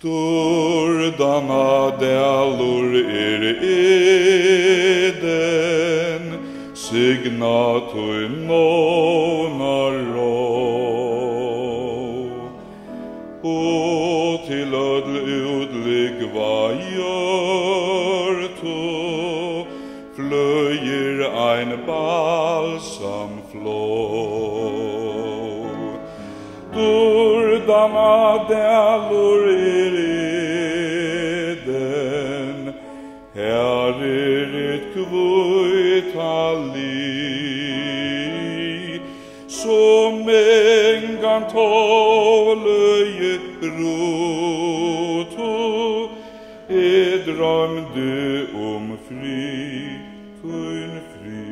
Stordana dälur eden, signa tui månar och till ödl utligva hjörtu flöjer ein balsamflå. Stordana dälur eden, här ett kvitali som engan tålöje roto drömde fri, tun fri.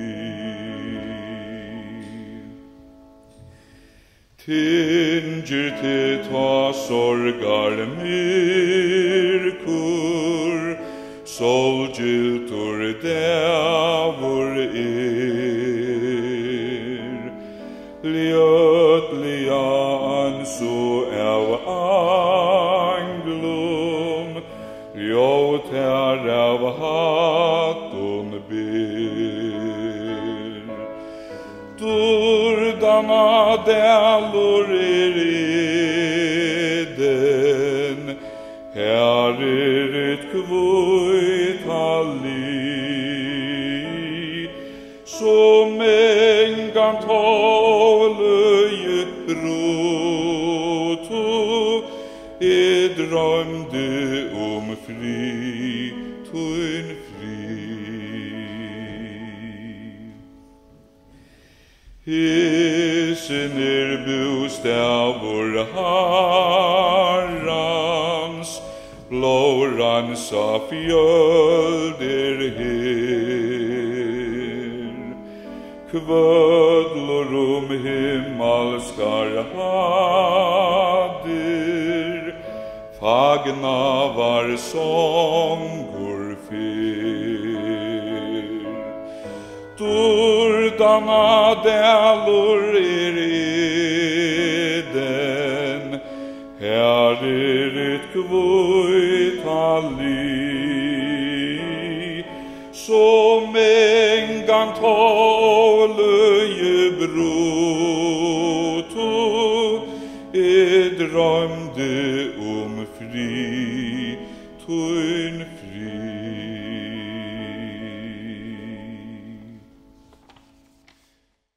Tinger till ta sorgar myrkur, solgiltur dävor Ljötliga anso av anglum, ljötär av hatton ber. Stordana dälur eden, här ett kvitali som engan tålöje roto drömde fri, tun fri. Hesen bostavor Herrans, blårans av fjölder her. Kvödlor himmelskar hader, fagna var sångor fer. Stordana dälur eden, här ett kvitali som engan tålöje broto drömde fri, tun fri.